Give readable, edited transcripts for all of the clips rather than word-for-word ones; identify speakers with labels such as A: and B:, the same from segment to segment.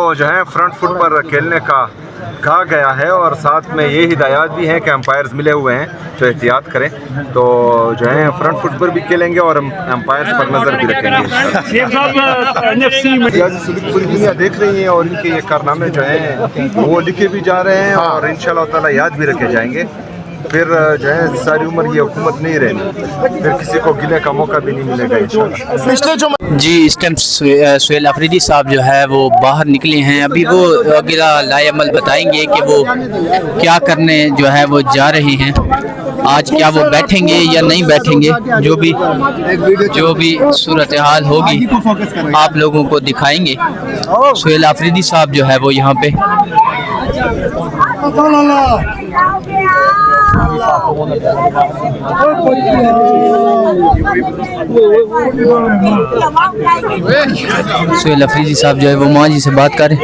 A: तो जो है फ्रंट फुट पर खेलने का कहा गया है और साथ में ये हिदायत भी हैं कि अंपायर्स मिले हुए हैं जो एहतियात करें। तो जो है फ्रंट फुट पर भी खेलेंगे और अंपायर्स पर नज़र भी रखेंगे। पूरी दुनिया देख रही है और इनके ये कारनामे जो हैं वो लिखे भी जा रहे हैं और इंशाल्लाह ताला याद भी रखे जाएंगे। फिर जो है सारी उम्र ये हुकूमत नहीं रहनी, फिर किसी को गिले का मौका भी नहीं मिलेगा इंशाल्लाह।
B: पिछले जो
C: जी इस टाइम सुहेल अफरीदी साहब जो है वो बाहर निकले हैं। अभी वो अगला लाएअमल बताएंगे कि वो क्या करने जो है वो जा रहे हैं। आज क्या वो बैठेंगे या नहीं बैठेंगे, जो भी सूरत हाल होगी आप लोगों को दिखाएंगे। सुहेल अफरीदी साहब जो है वो यहाँ पे सुहेल अफरीदी साहब जो है वो माँ जी से बात करें।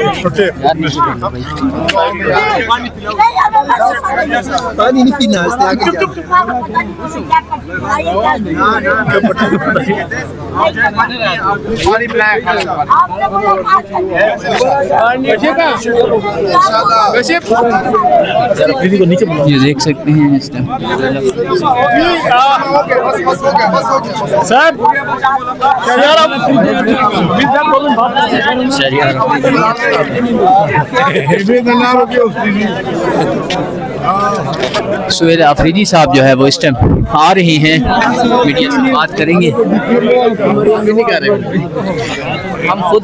C: ये देख सकते हैं इस टाइम सुहेल अफरीदी साहब जो है वो इस टाइम आ रही हैं, मीडिया से बात करेंगे। हम खुद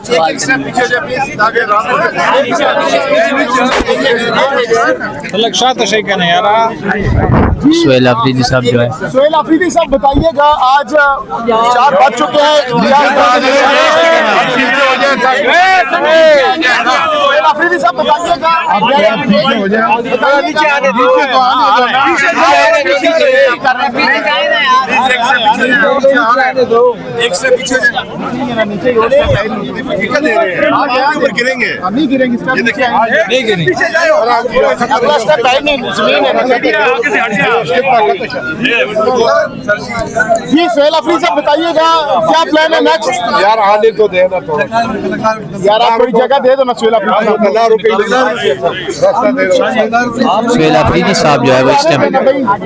C: सुहेल अफरीदी साहब जो है
B: सुहेल अफरीदी साहब बताइएगा, आज 4 बज चुके हैं। सुहेल अफरीदी साहब बताइएगा,
A: एक से पीछे गिरेंगे
B: नहीं गिरेंगे, अगला स्टेप है नहीं, जमीन है। जी सुहेल अफरीदी साहब बताइएगा क्या प्लान है नेक्स्ट?
A: यार आने तो देना थोड़ा
B: यार आप थोड़ी जगह दे दो ना सुहेल अफरीदी
C: सुहेल अफरीदी साहब जो है वो इस टाइम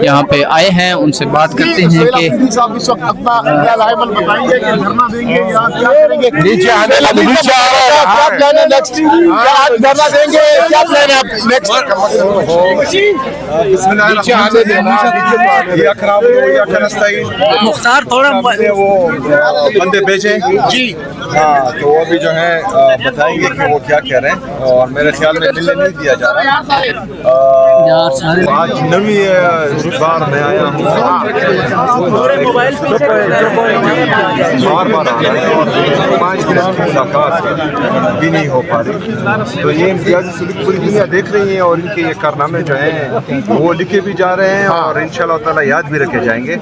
C: यहाँ पे आए हैं, उनसे बात करते हैं कि
B: साहब इस वक्त अपना क्या लाएमल बताएंगे कि धरना देंगे या क्या करेंगे?
A: नीचे आने लगे, नीचे आ रहा है।
B: क्या प्लान है नेक्स्ट? क्या आज धरना देंगे, क्या प्लान है आप नेक्स्ट?
A: नीचे आने देना, या खराब हो या खनस्ताई
C: मुख्तार थोड़ा
A: वो बंदे भेजे जी। हाँ तो वो भी जो है बताएंगे कि वो क्या कह रहे हैं और मेरे ख्याल में मिलने नहीं दिया जा रहा है। आज नवी बार मैं आया हूँ, बार बार आ रहा है और 5 मिनट की मुलाकात भी नहीं हो पा रही। तो ये इम्तियाज़ी पूरी दुनिया देख रही है और इनके ये कारनामे जो हैं वो लिखे भी जा रहे हैं और इंशाल्लाह ताला याद भी रखे जाएंगे।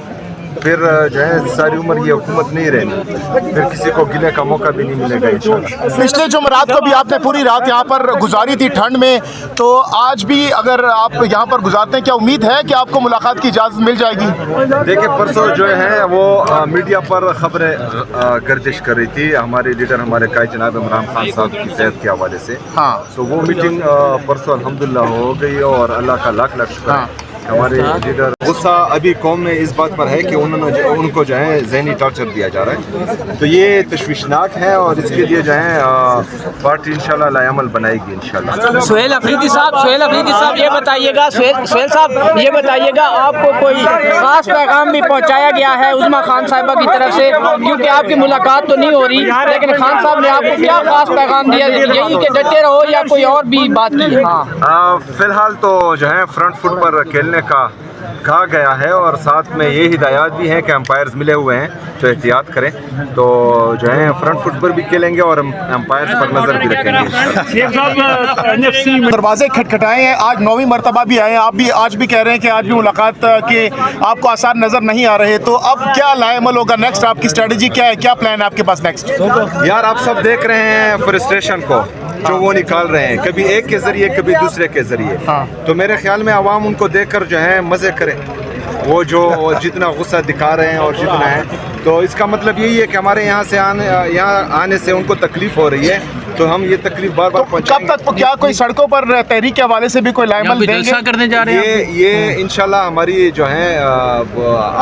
A: फिर जो है सारी उम्र ये हुकूमत नहीं रहनी, फिर किसी को गिले का मौका भी नहीं मिलेगा इंशाल्लाह।
B: पिछले जुमेरात को भी आपने पूरी रात यहाँ पर गुजारी थी ठंड में, तो आज भी अगर आप यहाँ पर गुजारते हैं, क्या उम्मीद है कि आपको मुलाकात की इजाज़त मिल जाएगी?
A: देखिए परसों जो है वो मीडिया पर खबरें गर्दिश कर रही थी हमारे लीडर हमारे कायद जनाब इमरान खान साहब की सेहत के हवाले से।
B: हाँ
A: तो वो मीटिंग परसों अल्हम्दुलिल्लाह हो गई और अल्लाह का लाख लाख शुक्र है। हमारे लीडर गुस्सा अभी कौम में इस बात पर है कि उनको जो है जहनी टॉर्चर दिया जा रहा है, तो ये तशवीशनाक है और इसके लिए जो है पार्टी इंशाल्लाह लाएअमल बनाएगी इंशाल्लाह।
D: सुहेल अफरीदी साहब ये बताइएगा, सुहेल साहब ये बताइएगा, आपको कोई खास पैगाम भी पहुंचाया गया है उज़्मा खान साहिबा की तरफ से, क्योंकि आपकी मुलाकात तो नहीं हो रही, लेकिन खान साहब ने आपको क्या खास पैगाम दिया, यही कि डटे रहो या कोई और भी बात की? हाँ
A: फिलहाल तो जो है फ्रंट फुट पर खेलने का कहा गया है और साथ में ये हिदायत भी हैं कि अंपायर्स मिले हुए हैं जो एहतियात करें। तो जो है फ्रंट फुट पर भी खेलेंगे और अंपायर्स पर नज़र भी रखेंगे।
B: दरवाजे खटखटाए हैं, आज 9वीं मरतबा भी आए हैं, आप भी आज भी कह रहे हैं कि आज भी मुलाकात के आपको आसार नज़र नहीं आ रहे, तो अब क्या लाएअमल होगा नेक्स्ट? आपकी स्ट्रेटजी क्या है, क्या प्लान है आपके पास नेक्स्ट?
A: यार आप सब देख रहे हैं फ्रस्ट्रेशन को जो वो निकाल रहे हैं, कभी एक के जरिए कभी दूसरे के जरिए। तो मेरे ख्याल में आवाम उनको देखकर जो है मज़े करे, वो जो जितना गुस्सा दिखा रहे हैं और जितना है, तो इसका मतलब यही है कि हमारे यहाँ से यहाँ आने से उनको तकलीफ़ हो रही है तो हम ये तकलीफ बार बार
B: कब तक क्या कोई सड़कों पर तहरीक के हवाले से भी कोई लाएमल देंगे?
C: करने जा रहे हैं
A: ये इंशाल्लाह हमारी जो है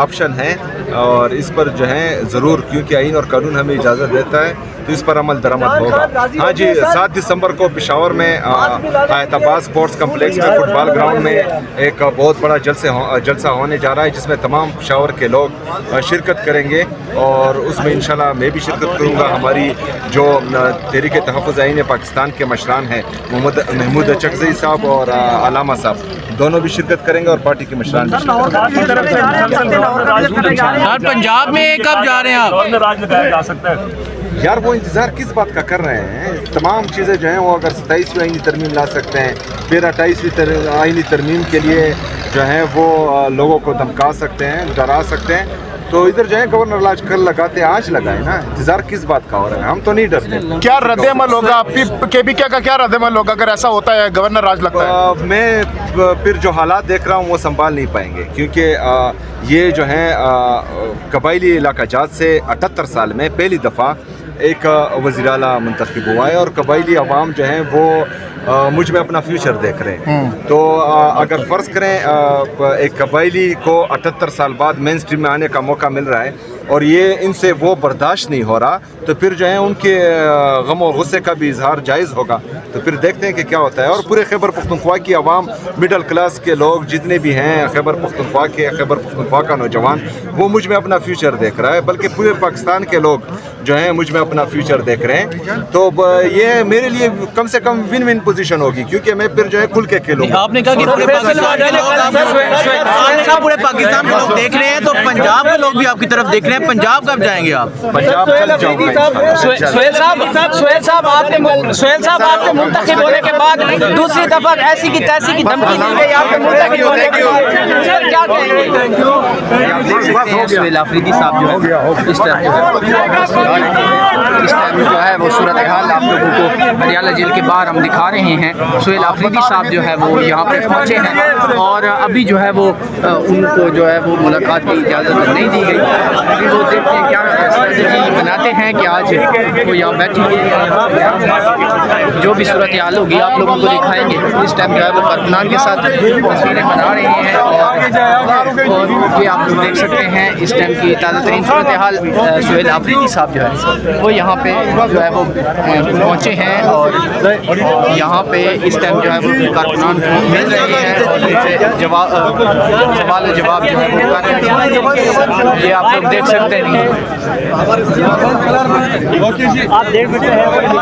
A: ऑप्शन है और इस पर जो है ज़रूर, क्योंकि आइन और कानून हमें इजाज़त देता है तो इस पर अमल दरामद होगा। हाँ जी, 7 दिसंबर को पेशावर में हैदराबाद स्पोर्ट्स कम्प्लेक्स में फुटबॉल ग्राउंड में एक बहुत बड़ा जलसा होने जा रहा है जिसमें तमाम पेशावर के लोग शिरकत करेंगे और उसमें इंशाल्लाह मैं भी शिरकत करूँगा। हमारी जो तहरीक तहफ़्फ़ुज़ आइन पाकिस्तान के मशरान हैं महमूद अचकज़ई साहब और अलामा साहब, दोनों भी शिरकत करेंगे और पार्टी के मशरान भी शिरकत
C: करेंगे। पंजाब में कब जा रहे हैं आप?
E: राज लगाया जा सकता है
A: यार, वो इंतज़ार किस बात का कर रहे हैं? तमाम चीज़ें जो हैं वो अगर 27वीं आइनी तरमीम ला सकते हैं, फिर 28वीं आइनी तरमीम के लिए जो है वो लोगों को धमका सकते हैं, डरा सकते हैं, तो इधर जो है गवर्नर राज कल लगाते आज लगाए ना, इंतजार किस बात का हो रहा है? हम तो नहीं डरते।
B: क्या रद्द-ए-अमल होगा केबीके का? क्या रद्द-ए-अमल होगा अगर ऐसा होता है गवर्नर राज लगता है?
A: मैं फिर जो हालात देख रहा हूँ वो संभाल नहीं पाएंगे, क्योंकि ये जो है कबायली इलाका जात से 78 साल में पहली दफ़ा एक वज़ीर आला मुंतखब हुआ है और कबायली अवाम जो हैं वो मुझ में अपना फ्यूचर देख रहे हैं। तो अगर फ़र्ज़ करें एक कबायली को 78 साल बाद मेन स्ट्रीम में आने का मौका मिल रहा है और ये इनसे वो बर्दाश्त नहीं हो रहा, तो फिर जो है उनके गम और गुस्से का भी इजहार जायज़ होगा। तो फिर देखते हैं कि क्या होता है। और पूरे खैबर पख्तूनख्वा की आवाम, मिडल क्लास के लोग जितने भी हैं खैबर पख्तूनख्वा का नौजवान, वो मुझ में अपना फ्यूचर देख रहा है, बल्कि पूरे पाकिस्तान के लोग जो हैं मुझ में अपना फ्यूचर देख रहे हैं। तो ये मेरे लिए कम से कम विन विन पोजीशन होगी, क्योंकि मैं फिर जो है खुल के खेलूंगा।
C: आपने कहा कि पूरे पाकिस्तान के लोग देख रहे हैं, तो पंजाब के लोग भी आपकी तरफ देख रहे हैं। पंजाब कब जाएंगे आप?
A: पंजाब चल जाऊंगा।
D: सुहेल साहब आपके मुंतखब होने के बाद दूसरी दफा ऐसी की तैसी की धमकी दी गई आपके मुंतखब होने के बाद, सर क्या कहेंगे?
C: सुहेल अफरीदी साहब जो है इस टाइम जो है वो सूरत हाल आप लोगों को अडियाला जेल के बाहर हम दिखा रहे हैं। सुहेल अफरीदी साहब जो है वो यहाँ पे पहुँचे हैं और अभी जो है वो उनको जो है वो मुलाकात की इजाज़त नहीं दी गई। अभी वो देखते हैं क्या स्ट्रेटजी बनाते हैं कि आज वो यहाँ बैठेंगे, जो भी सूरत हाल होगी आप लोगों को दिखाएंगे। इस टाइम जो है वो कारकुनान के साथ तस्वीरें बना रहे हैं और ये आप लोग देख सकते हैं इस टाइम की ताज़ा तरीन सूरत हाल। सुहेल अफरीदी साहब जो है वो यहाँ पे जो है वो पहुँचे हैं और यहाँ पे इस टाइम जो है वो कारकुनान मिल रहे हैं और सवाल जवाब जो है वो कर रहे हैं। ये आप लोग देख सकते हैं,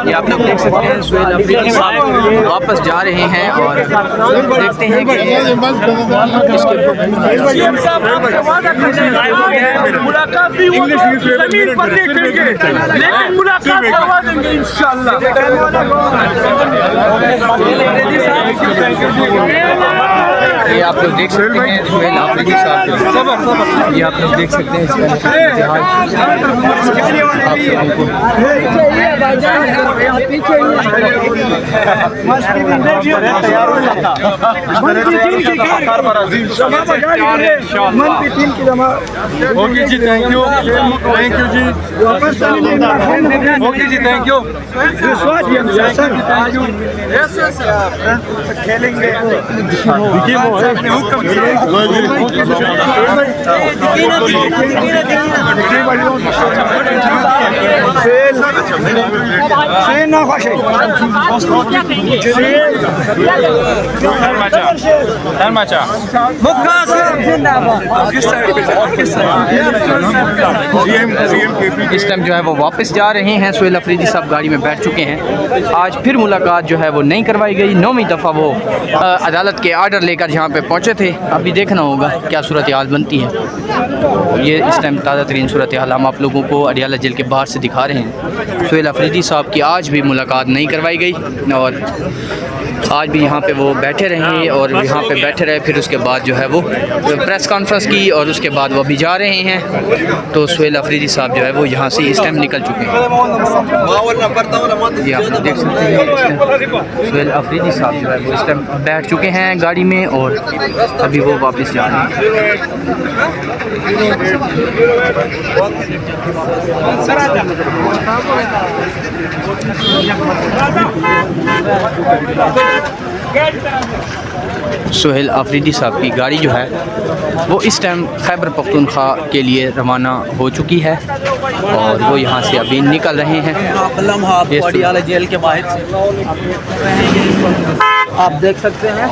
C: ये आप लोग देख सकते हैं सुहेल अफरीदी साहब वापस जा रहे हैं और देखते हैं कि
E: मुलाकात भी जमीन पर देखेंगे, लेकिन मुलाकात करवा देंगे इंशाल्लाह।
C: ये आप लोग देख सकते हैं सुहेल अफरीदी साहब, ये आप लोग देख सकते हैं
E: ओके जी, थैंक यू जी, ओके जी, थैंक यू। खेलेंगे
C: इस टाइम जो है वो वापस जा रहे हैं। सुहेल अफरीदी साहब गाड़ी में बैठ चुके हैं। आज फिर मुलाकात जो है वो नहीं करवाई गई। 9वीं दफ़ा वो अदालत के आर्डर लेकर यहाँ पे पहुँचे थे। अभी देखना होगा क्या सूरत हाल बनती है। ये इस टाइम ताज़ा तरीन सूरत हाल हम आप लोगों को अडियाला जेल के बाहर से दिखा रहे हैं। सुहेल अफरीदी साहब की आज भी मुलाकात नहीं करवाई गई और आज भी यहाँ पे वो बैठे रहे और यहाँ पे बैठे रहे, फिर उसके बाद जो है वो प्रेस कॉन्फ्रेंस की और उसके बाद वो अभी जा रहे हैं। तो सुहेल अफरीदी साहब जो है वो यहाँ से इस टाइम निकल चुके हैं। जी आप देख सकते हैं सुहेल अफरीदी साहब जो है वो इस टाइम बैठ चुके हैं गाड़ी में और अभी वो वापस जा रहे हैं। सुहेल अफरीदी साहब की गाड़ी जो है वो इस टाइम खैबर पख्तूनख्वा के लिए रवाना हो चुकी है और वो यहाँ से अभी निकल रहे हैं।
D: जेल के बाहर से आप देख सकते हैं।